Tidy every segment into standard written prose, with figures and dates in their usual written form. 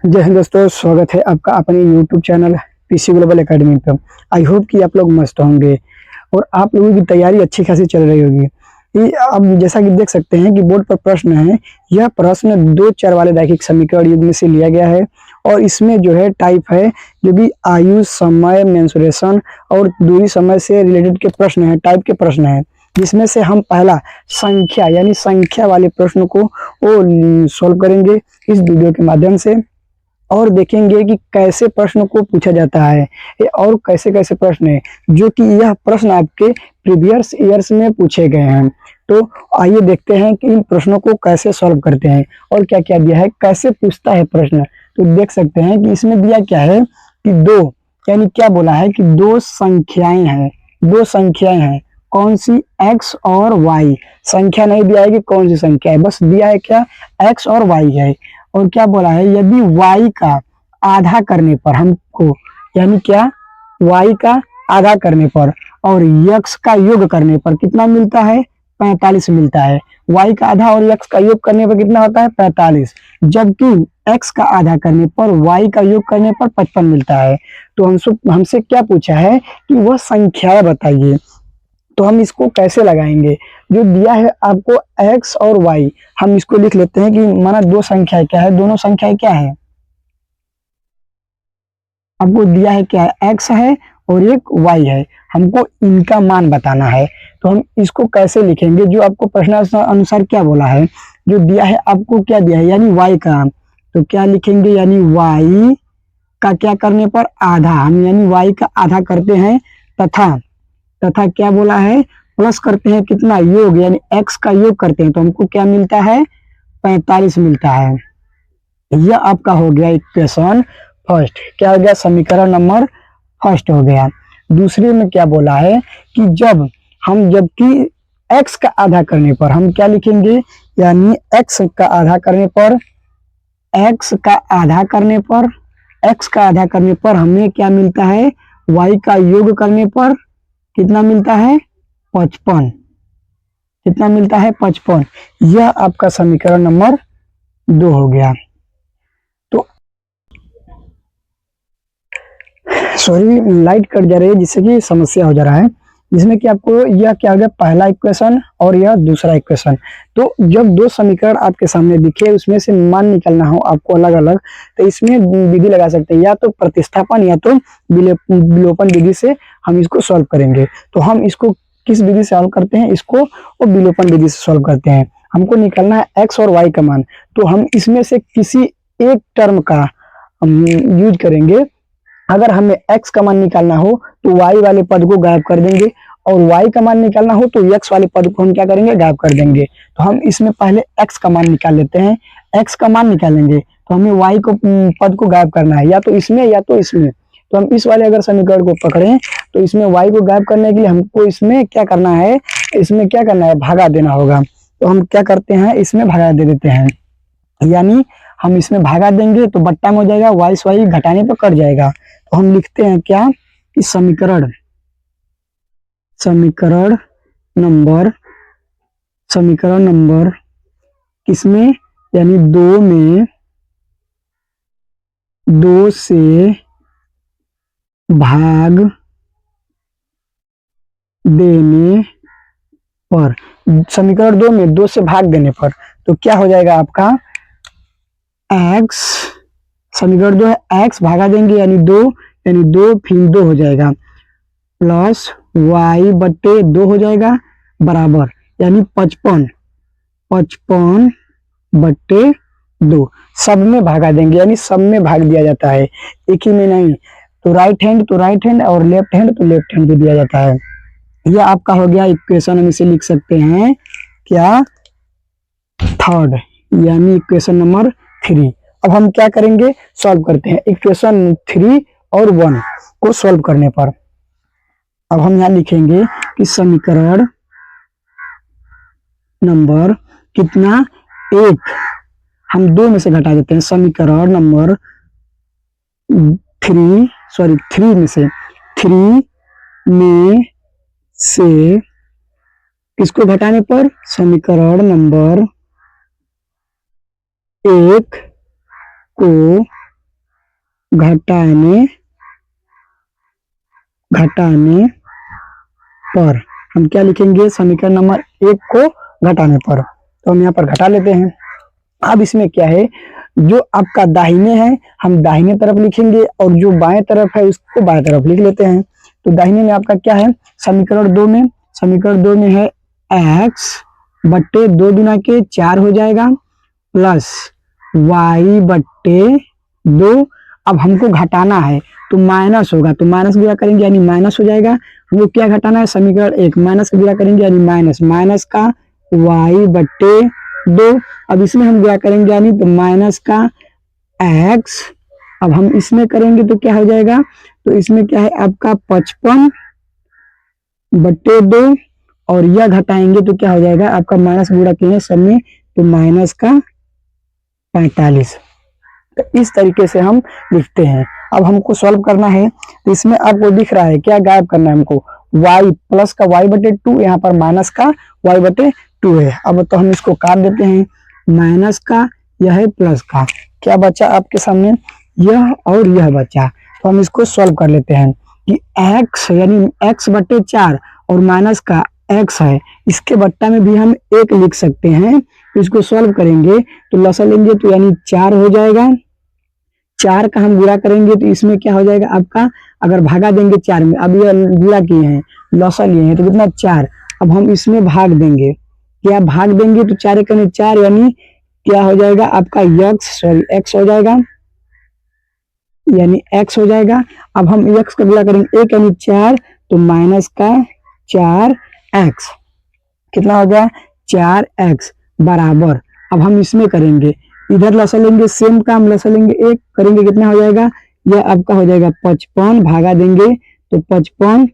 जय हिंद दोस्तों, स्वागत है आपका अपने YouTube channel PC global academy पर। आई होप कि आप लोग मस्त होंगे और आप लोगों की तैयारी अच्छी खासी चल रही होगी। ये आप जैसा कि देख सकते हैं कि बोर्ड पर प्रश्न है। यह प्रश्न दो चर वाले रैखिक समीकरण युग्म से लिया गया है और इसमें जो है टाइप है जो कि आयु, समय, मेंसुरेशन और दूरी समय से रिलेटेड के प्रश्न है, टाइप के प्रश्न है। जिसमें से हम पहला संख्या यानी संख्या वाले प्रश्न को वो सॉल्व करेंगे इस वीडियो के माध्यम से और देखेंगे कि कैसे प्रश्न को पूछा जाता है और कैसे कैसे प्रश्न है जो कि यह प्रश्न आपके प्रीवियस ईयर्स में पूछे गए हैं। तो आइए देखते हैं कि इन प्रश्नों को कैसे सॉल्व करते हैं और क्या क्या दिया है, कैसे पूछता है प्रश्न। तो देख सकते हैं कि इसमें दिया क्या है कि दो यानी क्या बोला है कि दो संख्याएं हैं, दो संख्याएं हैं। कौन सी? x और y। संख्या नहीं दिया है कि कौन सी संख्या है, बस दिया है क्या x और y है। और क्या बोला है यदि y का आधा करने पर हमको यानी क्या y का आधा करने पर और x का योग करने पर कितना मिलता है? 45 मिलता है। y का आधा और x का योग करने पर कितना होता है? 45। जबकि x का आधा करने पर y का योग करने पर 55 मिलता है। तो हमसे क्या पूछा है कि वह संख्याएं बताइए। तो हम इसको कैसे लगाएंगे? जो दिया है आपको x और y, हम इसको लिख लेते हैं कि माना दो संख्याएं क्या है, दोनों संख्याएं क्या है आपको दिया है क्या है, x है और एक y है। हमको इनका मान बताना है। तो हम इसको कैसे लिखेंगे? जो आपको प्रश्न अनुसार क्या बोला है, जो दिया है आपको क्या दिया है यानी y का, तो क्या लिखेंगे यानी y का क्या करने पर आधा, हम यानी y का आधा करते हैं तथा तथा क्या बोला है प्लस करते हैं कितना योग यानी x का योग करते हैं तो हमको क्या मिलता है? 45 मिलता है। यह आपका हो गया इक्वेशन फर्स्ट। क्या हो गया? समीकरण नंबर फर्स्ट हो गया। दूसरे में क्या बोला है कि जबकि x का आधा करने पर हम क्या लिखेंगे यानी x का आधा करने पर x का आधा करने पर x का आधा करने पर हमें क्या मिलता है? y का योग करने पर कितना मिलता है? 55। कितना मिलता है? 55। यह आपका समीकरण नंबर 2 हो गया। तो सॉरी, लाइट कट जा रही है जिससे कि समस्या हो जा रहा है। जिसमें कि आपको यह क्या हो गया पहला इक्वेशन और यह दूसरा इक्वेशन। तो जब दो समीकरण आपके सामने दिखे उसमें से मान निकालना हो आपको अलग अलग, तो इसमें विधि लगा सकते हैं, या तो प्रतिस्थापन या तो विलोपन विधि से हम इसको सॉल्व करेंगे। तो हम इसको किस विधि से सॉल्व करते हैं? इसको वो विलोपन विधि से सॉल्व करते हैं। हमको निकालना है x और y का मान। तो हम इसमें से किसी एक टर्म का यूज करेंगे। अगर हमें x का मान निकालना हो तो y वाले पद को गायब कर देंगे और y का मान निकालना हो तो x वाले पद को हम क्या करेंगे? गायब कर देंगे। तो हम इसमें पहले x का मान निकाल लेते हैं। x का मान निकालेंगे तो हमें y को पद को गायब करना है, या तो इसमें या तो इसमें। तो हम इस वाले अगर समीकरण को पकड़ें तो इसमें y को गायब करने के लिए हमको इसमें क्या करना है? इसमें क्या करना है? भागा देना होगा। तो हम क्या करते हैं? इसमें भागा दे देते हैं। यानी हम इसमें भागा देंगे तो बट्टा में हो जाएगा, वाई स्वाई घटाने पर कट जाएगा। तो हम लिखते हैं क्या कि समीकरण नंबर किसमें यानी दो में दो से भाग देने पर, समीकरण दो में दो से भाग देने पर तो क्या हो जाएगा आपका x, समीकरण दो है x भागा देंगे यानी दो फिर दो हो जाएगा प्लस y बट्टे दो हो जाएगा बराबर यानी 55 बट्टे 2। सब में भागा देंगे यानी सब में भाग दिया जाता है, एक ही में नहीं। तो राइट हैंड और लेफ्ट हैंड तो लेफ्ट हैंड भी दिया जाता है। यह आपका हो गया इक्वेशन। हम इसे लिख सकते हैं क्या? थर्ड यानी इक्वेशन नंबर 3। अब हम क्या करेंगे? सॉल्व करते हैं इक्वेशन 3 और 1 को सॉल्व करने पर। अब हम यहाँ लिखेंगे कि समीकरण नंबर कितना? 1 हम 2 में से घटा देते हैं। समीकरण नंबर 3 में से इसको घटाने पर समीकरण नंबर 1 को घटाने घटाने पर हम क्या लिखेंगे, समीकरण नंबर 1 को घटाने पर। तो हम यहाँ पर घटा लेते हैं। अब इसमें क्या है, जो आपका दाहिने है हम दाहिने तरफ लिखेंगे और जो बाएं तरफ है उसको बाएं तरफ लिख लेते हैं। तो दाहिने में आपका क्या है, समीकरण 2 में है x बट्टे 2 गुना के 4 हो जाएगा प्लस y बट्टे 2। अब हमको घटाना है तो माइनस होगा, तो माइनस गुणा करेंगे यानी माइनस हो जाएगा। हमको क्या घटाना है, समीकरण 1 माइनस का गुणा करेंगे यानी माइनस, माइनस का y बट्टे 2। अब इसमें हम गुणा करेंगे यानी तो माइनस का x। अब हम इसमें करेंगे तो क्या हो जाएगा, तो इसमें क्या है आपका 55 बट्टे 2 और यह घटाएंगे तो क्या हो जाएगा आपका, माइनस गुणा किए सब में तो माइनस का 45। तो इस तरीके से हम लिखते हैं। अब हमको सॉल्व करना है, तो इसमें आपको दिख रहा है क्या गायब करना है हमको, y प्लस का y बटे 2, यहाँ पर माइनस का y बटे 2 है। अब तो हम इसको काट देते हैं, माइनस का यह है प्लस का, क्या बचा आपके सामने, यह और यह बचा। तो हम इसको सॉल्व कर लेते हैं कि x यानी x बटे 4 और माइनस का x है, इसके बट्टा में भी हम 1 लिख सकते हैं। तो इसको सॉल्व करेंगे तो लसा लेंगे तो यानी 4 हो जाएगा, 4 का हम गुणा करेंगे तो इसमें क्या हो जाएगा आपका, अगर भागा देंगे 4 में, अब यह गुणा किए हैं लसा लिए हैं तो कितना 4। अब हम इसमें भाग देंगे, क्या भाग देंगे तो 4 कने 4 यानी क्या हो जाएगा आपका x हो जाएगा, यानी x हो जाएगा। अब हम x का गुणा करेंगे 1 यानी 4 तो माइनस का 4x, कितना हो गया 4x बराबर। अब हम इसमें करेंगे, इधर लसा लेंगे सेम काम, लसा लेंगे 1 करेंगे कितना हो जाएगा, यह आपका हो जाएगा 55 भागा देंगे तो 55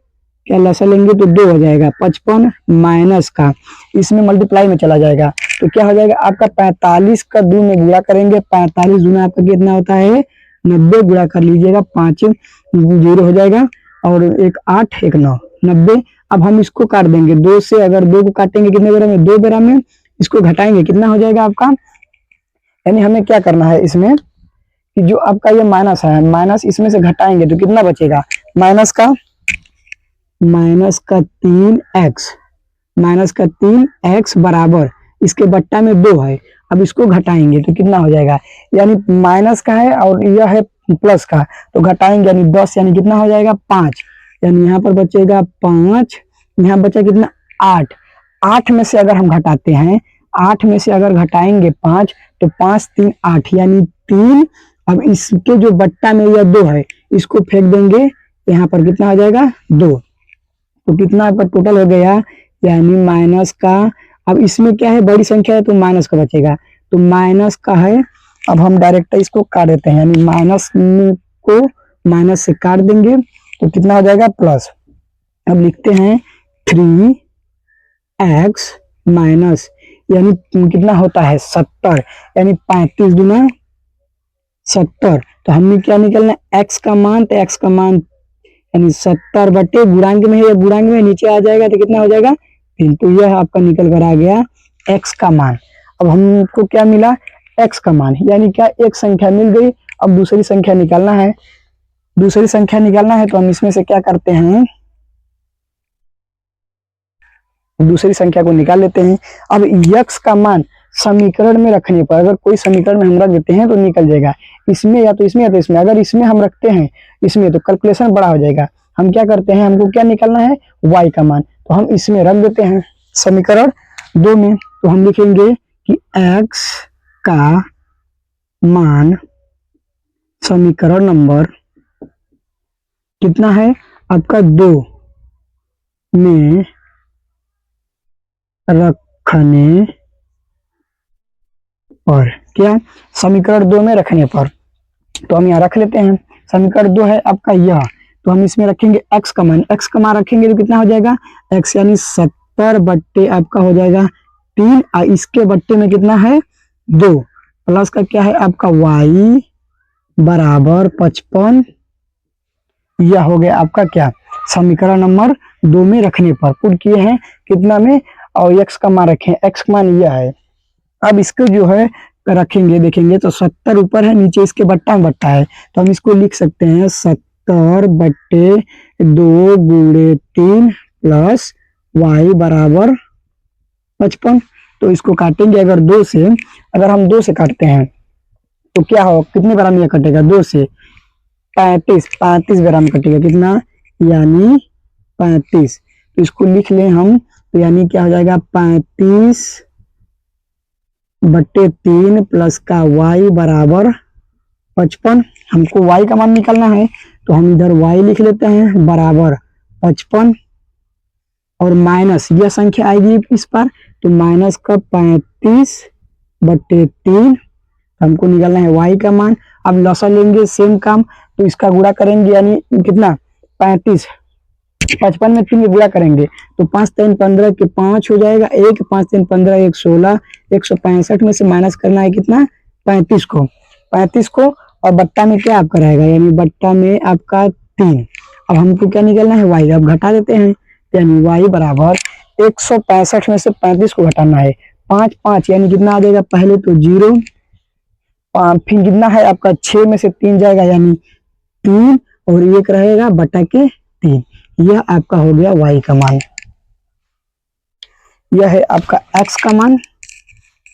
क्या लसा लेंगे तो 2 हो जाएगा 55 माइनस का इसमें मल्टीप्लाई में चला जाएगा तो क्या हो जाएगा आपका 45 का 2 में गुणा करेंगे, 45 गुना आपका कितना होता है 90, गुणा कर लीजिएगा 5 0 हो जाएगा और 1 8 1 9 90। अब हम इसको काट देंगे 2 से, अगर 2 को काटेंगे कितने बेरा में, 2 बेरा में, इसको घटाएंगे कितना हो जाएगा आपका, यानी हमें क्या करना है इसमें कि जो आपका ये माइनस है, माइनस इसमें से घटाएंगे तो कितना बचेगा, माइनस का 3x बराबर, इसके बट्टा में 2 है। अब इसको घटाएंगे तो कितना हो जाएगा, यानी माइनस का है और यह है प्लस का, तो घटाएंगे यानी 10 यानी कितना हो जाएगा 5, यानी यहाँ पर बचेगा 5, यहाँ बचा कितना 8। 8 में से अगर हम घटाते हैं, 8 में से अगर घटाएंगे 5 तो 5 3 8 यानी 3। अब इसके जो बट्टा में यह 2 है इसको फेंक देंगे, यहाँ पर कितना हो जाएगा 2, तो कितना आपका टोटल हो गया यानी माइनस का। अब इसमें क्या है बड़ी संख्या है तो माइनस का बचेगा, तो माइनस का है। अब हम डायरेक्ट इसको काट देते हैं, यानी माइनस को माइनस से काट देंगे तो कितना हो जाएगा प्लस। अब लिखते हैं 3x माइनस यानी कितना होता है 70, यानी 35 गुना 70। तो हमने क्या निकलना x का मान, तो x का मान यानी 70 बटे गुणांक में है या गुणांक में नीचे आ जाएगा तो कितना हो जाएगा 3, तो यह आपका निकल कर आ गया x का मान। अब हमको क्या मिला x का मान, यानी क्या एक संख्या मिल गई। अब दूसरी संख्या निकालना है, दूसरी संख्या निकालना है तो हम इसमें से क्या करते हैं, दूसरी संख्या को निकाल लेते हैं। अब x का मान समीकरण में रखने पर, अगर कोई समीकरण में हम रख देते हैं तो निकल जाएगा, इसमें या तो इसमें या तो इसमें। अगर इसमें हम रखते हैं इसमें तो कैलकुलेशन बड़ा हो जाएगा। हम क्या करते हैं, हमको क्या निकालना है y का मान, तो हम इसमें रख देते हैं समीकरण 2 में। तो हम लिखेंगे कि x का मान समीकरण नंबर कितना है आपका 2 में रखने पर, क्या समीकरण 2 में रखने पर, तो हम यहाँ रख लेते हैं। समीकरण 2 है आपका यह, तो हम इसमें रखेंगे x का मान, x का मान रखेंगे तो कितना हो जाएगा x यानी 70 बट्टे आपका हो जाएगा 3, और इसके बट्टे में कितना है 2, प्लस का क्या है आपका y बराबर 55। यह हो गया आपका क्या समीकरण नंबर 2 में रखने पर पुट किए हैं कितना में, और x का मान रखें, x का मान यह है। अब इसको जो है रखेंगे देखेंगे तो 70 ऊपर है, नीचे इसके बट्टा में बट्टा है, तो हम इसको लिख सकते हैं 70/2 × 3 प्लस y बराबर 55। तो इसको काटेंगे अगर 2 से, अगर हम 2 से काटते हैं तो क्या हो, कितने ग्राम यह कटेगा, 2 से 35 ग्राम कटेगा, कितना यानी 35। तो इसको लिख लें हम, तो यानी क्या हो जाएगा 35/3 प्लस का y बराबर 55। हमको y का मान निकालना है तो हम इधर y लिख लेते हैं बराबर 55 और माइनस यह संख्या आएगी इस पर, तो माइनस का 35/3 हमको निकालना है y का मान। अब लसा लेंगे सेम काम, तो इसका गुणा करेंगे यानी कितना 55 में 3 गुणा करेंगे तो 5 3 15 के 5 हो जाएगा, 1 5 3 15 1 16, 165 में से माइनस करना है कितना 35 को और बट्टा में क्या आपका रहेगा, यानी बट्टा में आपका 3। अब हमको क्या निकलना है y, अब घटा देते हैं, यानी y बराबर 165 में से 35 को घटाना है 5 5 यानी कितना आ जाएगा, पहले तो 0, फिर कितना है आपका 6 में से 3 जाएगा यानी 3 और 1 रहेगा बटा के 3। यह आपका हो गया y का मान, यह है आपका x का मान,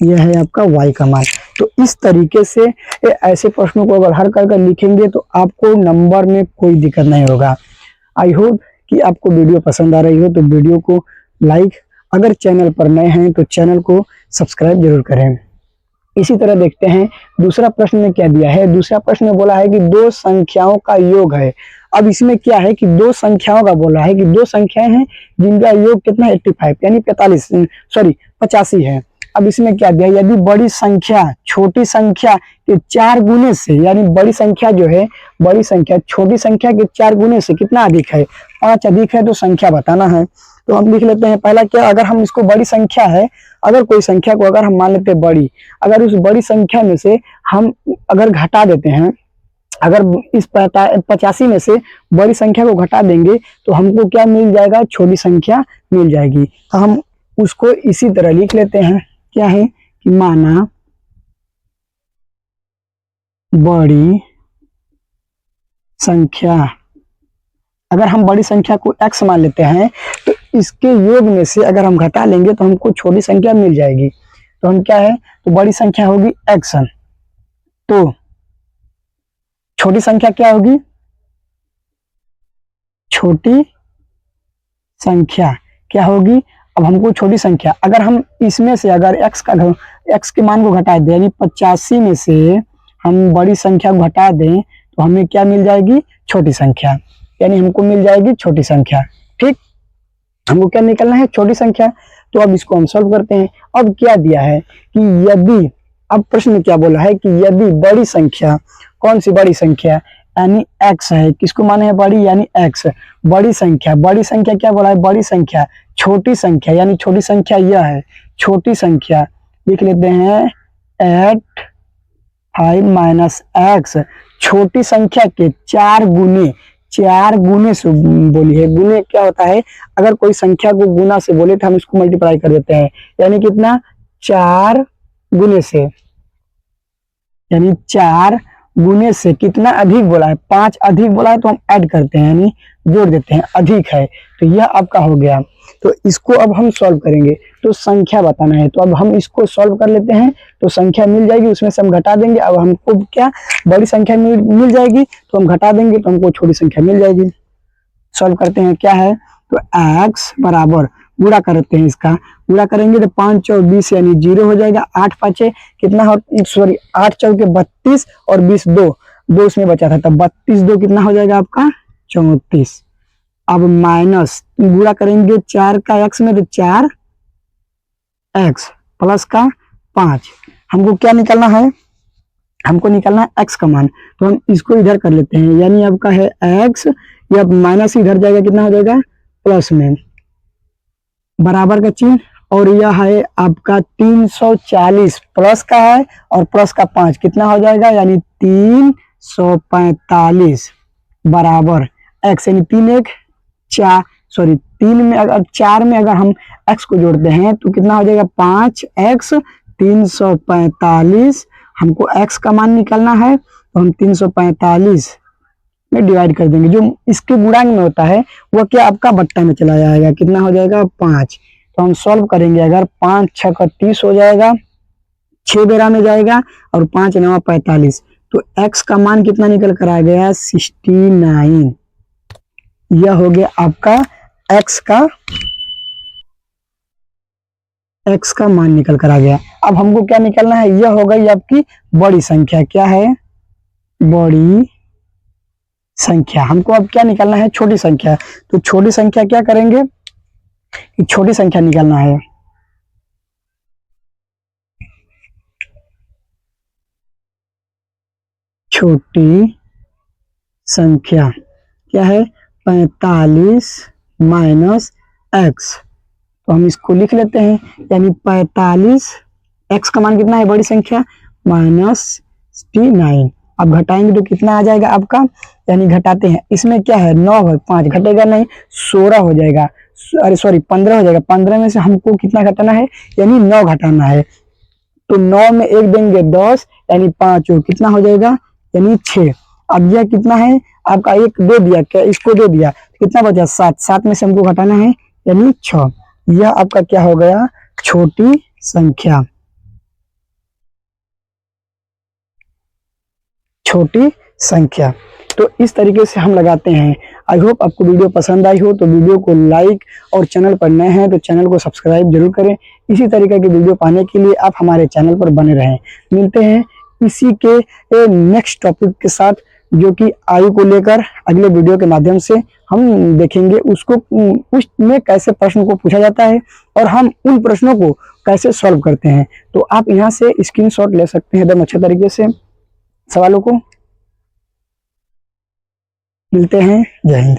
यह है आपका y का मान। तो इस तरीके से ऐसे प्रश्नों को अगर हल कर लिखेंगे तो आपको नंबर में कोई दिक्कत नहीं होगा। आई होप कि आपको वीडियो पसंद आ रही हो तो वीडियो को लाइक, अगर चैनल पर नए हैं तो चैनल को सब्सक्राइब जरूर करें। इसी तरह देखते हैं दूसरा प्रश्न में क्या दिया है। दूसरा प्रश्न में बोला है कि 2 संख्याओं का योग है। अब इसमें क्या है कि 2 संख्याओं का बोला है कि 2 संख्याएं हैं जिनका योग कितना 85 यानी 85 है। अब इसमें क्या दिया, यदि बड़ी संख्या छोटी संख्या के 4 गुने से, यानी बड़ी संख्या जो है, बड़ी संख्या छोटी संख्या के 4 गुने से कितना अधिक है, 5 अधिक है, तो संख्या बताना है। तो हम लिख लेते हैं पहला क्या, अगर हम इसको बड़ी संख्या है, अगर कोई संख्या को अगर हम मान लेते हैं बड़ी, अगर उस बड़ी संख्या में से हम अगर घटा देते हैं, अगर इस 85 में से बड़ी संख्या को घटा देंगे तो हमको क्या मिल जाएगा, छोटी संख्या मिल जाएगी। तो हम उसको इसी तरह लिख लेते हैं, क्या है कि माना बड़ी संख्या, अगर हम बड़ी संख्या को x मान लेते हैं तो इसके योग में से अगर हम घटा लेंगे तो हमको छोटी संख्या मिल जाएगी। तो हम क्या है, तो बड़ी संख्या होगी x, तो छोटी संख्या क्या होगी, छोटी संख्या क्या होगी। अब हमको छोटी संख्या, अगर हम इसमें से अगर x के मान को घटा दें, यानी 85 में से हम बड़ी संख्या को घटा दें तो हमें क्या मिल जाएगी, छोटी संख्या, यानी हमको मिल जाएगी छोटी संख्या। ठीक, हमको क्या निकलना है, छोटी संख्या। तो अब इसको हम सॉल्व करते हैं। अब क्या दिया है कि यदि, अब प्रश्न में क्या बोला है कि यदि बड़ी संख्या, कौन सी बड़ी संख्या, यानी x है, किसको माने है बड़ी, यानी x, बड़ी संख्या, बड़ी संख्या क्या बोला है, बड़ी संख्या, छोटी संख्या, यानी छोटी संख्या यह है, छोटी संख्या लिख लेते हैं 8 5 - x, छोटी संख्या के 4 गुने से बोली है। गुने क्या होता है, अगर कोई संख्या को गुना से बोले तो हम इसको मल्टीप्लाई कर देते हैं, यानी कितना 4 गुने से, यानी 4 गुने से कितना अधिक बोला है, 5 अधिक बोला है तो हम ऐड करते हैं, यानी जोड़ देते हैं, अधिक है। तो यह आपका हो गया। तो इसको अब हम सॉल्व करेंगे, तो संख्या बताना है। तो अब हम इसको सॉल्व कर लेते हैं, तो संख्या मिल जाएगी, उसमें से हम घटा देंगे। अब हमको क्या, बड़ी संख्या मिल जाएगी तो हम घटा देंगे तो हमको छोटी संख्या मिल जाएगी। सॉल्व करते हैं, क्या है, तो x बराबर, गुणा करते हैं, इसका गुणा करेंगे तो 5 × 4 = 20 यानी 0 हो जाएगा। 8 × 5 कितना हो, 8 × 4 = 32 और 20 दो उसमें बचा था, तब 32 2 कितना हो जाएगा आपका 34। अब माइनस गुणा करेंगे 4 का x में तो 4x प्लस का 5, हमको क्या निकालना है, हमको निकालना है x का मान। तो हम इसको इधर कर लेते हैं, यानी आपका है x, या माइनस इधर जाएगा, कितना हो जाएगा प्लस में, बराबर का चिन्ह, और यह है आपका 340 प्लस का है और प्लस का 5 कितना हो जाएगा, यानी 345 बराबर x, यानी 3 में अगर 4 में अगर हम x को जोड़ते हैं तो कितना हो जाएगा 5x 345 हमको x का मान निकालना है, तो हम 345 में डिवाइड कर देंगे। जो इसके गुणांक में होता है वह क्या आपका बट्टा में चला जाएगा, कितना हो जाएगा 5। तो हम सॉल्व करेंगे, अगर 5 6 का 30 हो जाएगा, 6 बेरा में जाएगा और 5 9 45, तो x का मान कितना निकल कर आ गया 69। यह हो गया आपका x का मान निकल कर आ गया। अब हमको क्या निकलना है, यह हो गई आपकी बड़ी संख्या। क्या है, बड़ी संख्या। हमको अब क्या निकालना है, छोटी संख्या। तो छोटी संख्या क्या करेंगे, छोटी संख्या निकालना है। छोटी संख्या क्या है, 45 माइनस x। तो हम इसको लिख लेते हैं, यानी 45, x का मान कितना है बड़ी संख्या -69। अब घटाएंगे तो कितना आ जाएगा आपका, यानी घटाते हैं, इसमें क्या है 9 है, 5 घटेगा नहीं, 16 हो जाएगा, अरे सॉरी 15 हो जाएगा। 15 में से हमको कितना घटाना है, यानी 9 घटाना है। तो 9 में 1 देंगे 10, यानी 5 और कितना हो जाएगा, यानी 6। अब यह कितना है आपका, 1 दे दिया, क्या इसको दे दिया, कितना बचा 7, 7 में से हमको घटाना है, यानी 6। यह आपका क्या हो गया, छोटी संख्या। छोटी संख्या। तो इस तरीके से हम लगाते हैं। आई होप आपको वीडियो पसंद आई हो, तो वीडियो को लाइक, और चैनल पर नए हैं तो चैनल को सब्सक्राइब जरूर करें। इसी तरीके की वीडियो पाने के लिए आप हमारे चैनल पर बने रहें। मिलते हैं इसी के नेक्स्ट टॉपिक के साथ, जो कि आयु को लेकर अगले वीडियो के माध्यम से हम देखेंगे, उसको उसमें कैसे प्रश्न को पूछा जाता है और हम उन प्रश्नों को कैसे सॉल्व करते हैं। तो आप यहाँ से स्क्रीनशॉट ले सकते हैं एकदम अच्छे तरीके से सवालों को। मिलते हैं, जय हिंद।